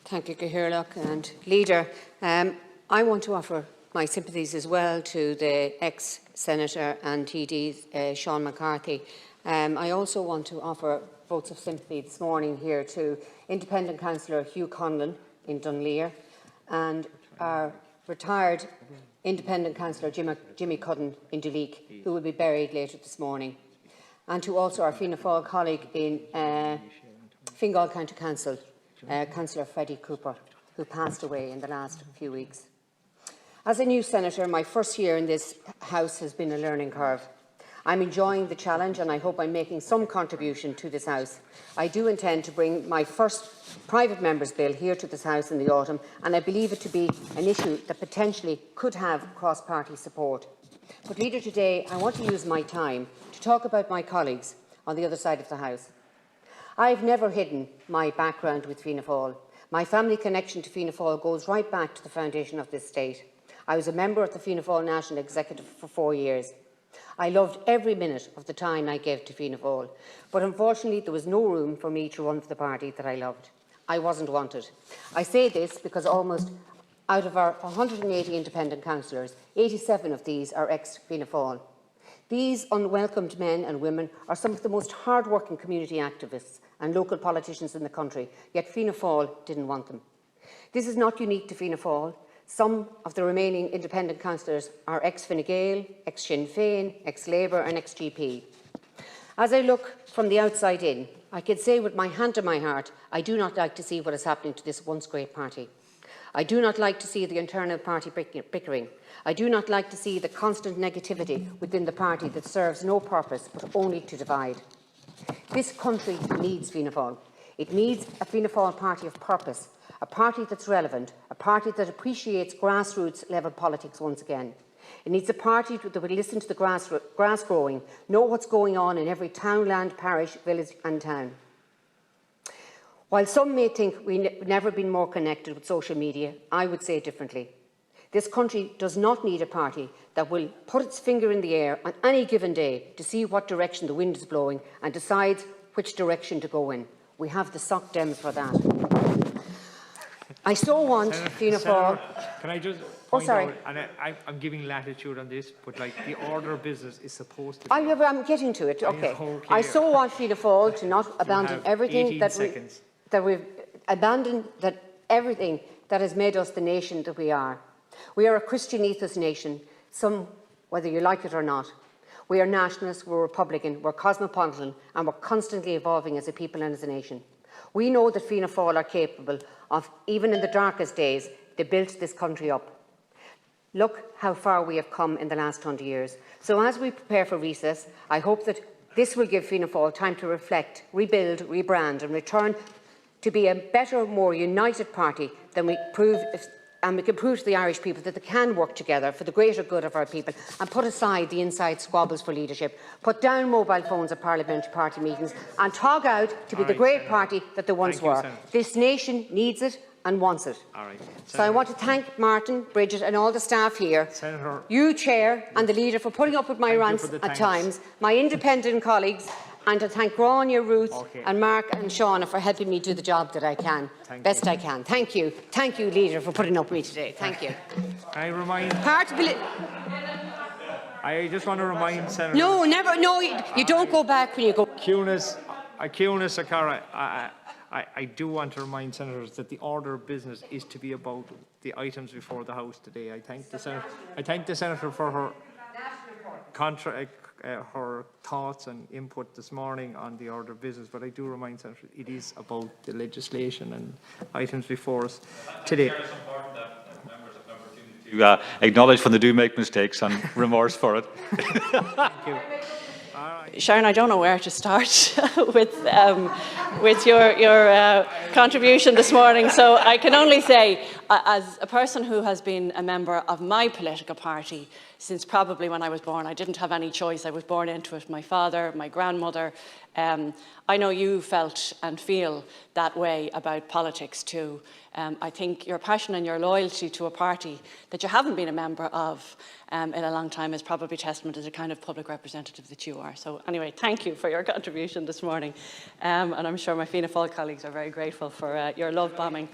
Thank you, Cathaoirleach and Leader. I want to offer my sympathies as well to the ex-Senator and TD Sean McCarthy. I also want to offer votes of sympathy this morning here to Independent Councillor Hugh Conlon in Dunleer and our retired Independent Councillor Jimmy Cudden in Duleek, who will be buried later this morning, and to also our Fianna Fáil colleague in Fingal County Council, Councillor Freddie Cooper, who passed away in the last few weeks. As a new senator, my first year in this House has been a learning curve. I'm enjoying the challenge and I hope I'm making some contribution to this House. I do intend to bring my first private member's bill here to this House in the autumn, and I believe it to be an issue that potentially could have cross-party support. But, Leader, today I want to use my time to talk about my colleagues on the other side of the House. I have never hidden my background with Fianna Fáil. My family connection to Fianna Fáil goes right back to the foundation of this state. I was a member of the Fianna Fáil National Executive for 4 years. I loved every minute of the time I gave to Fianna Fáil, but unfortunately there was no room for me to run for the party that I loved. I wasn't wanted. I say this because almost out of our 180 independent councillors, 87 of these are ex-Fianna Fáil. These unwelcomed men and women are some of the most hard-working community activists and local politicians in the country, yet Fianna Fáil didn't want them. This is not unique to Fianna Fáil. Some of the remaining independent councillors are ex-Fine Gael, ex-Sinn Féin, ex-Labour and ex-GP. As I look from the outside in, I can say with my hand to my heart, I do not like to see what is happening to this once great party. I do not like to see the internal party bickering. I do not like to see the constant negativity within the party that serves no purpose but only to divide. This country needs Fianna Fáil. It needs a Fianna Fáil party of purpose, a party that's relevant, a party that appreciates grassroots level politics once again. It needs a party that will listen to the grass growing, know what's going on in every town, land, parish, village and town. While some may think we've never been more connected with social media, I would say it differently. This country does not need a party that will put its finger in the air on any given day to see what direction the wind is blowing and decides which direction to go in. We have the sock Dems for that. I so want Fianna Fáil. Can I just point out, and I'm giving latitude on this, but like the order of business is supposed to be. I'm getting to it. Okay. I so want Fianna Fáil to not abandon everything that we've abandoned, that everything that has made us the nation that we are. We are a Christian ethos nation, whether you like it or not. We are nationalists, we're Republican, we're cosmopolitan, and we're constantly evolving as a people and as a nation. We know that Fianna Fáil are capable of, even in the darkest days, they built this country up. Look how far we have come in the last 20 years. So as we prepare for recess, I hope that this will give Fianna Fáil time to reflect, rebuild, rebrand and return to be a better, more united party than we prove, and we can prove to the Irish people that they can work together for the greater good of our people and put aside the inside squabbles for leadership, put down mobile phones at parliamentary party meetings and tog out to be the great party that they once were. This nation needs it and wants it. So I want to thank Martin, Bridget and all the staff here, you Chair and the Leader for putting up with my rants at times, my independent colleagues, and to thank Grania, Ruth and Mark and Shauna for helping me do the job that I can, best I can. Thank you. Thank you, Leader, for putting up with me today. Thank you. I just want to remind Senator... No, never. No, you don't go back when you go... I do want to remind senators that the order of business is to be about the items before the House today. I thank the senator for her thoughts and input this morning on the order of business, but I do remind senators it is about the legislation and items before us today. It's important that members have an opportunity to acknowledge when they do make mistakes and remorse for it. Thank you. Sharon, I don't know where to start with your contribution this morning. So I can only say, as a person who has been a member of my political party since probably when I was born, I didn't have any choice. I was born into it. My father, my grandmother. I know you felt and feel that way about politics too. I think your passion and your loyalty to a party that you haven't been a member of in a long time is probably testament to the kind of public representative that you are. So anyway, thank you for your contribution this morning. And I'm sure my Fianna Fáil colleagues are very grateful for your love bombing.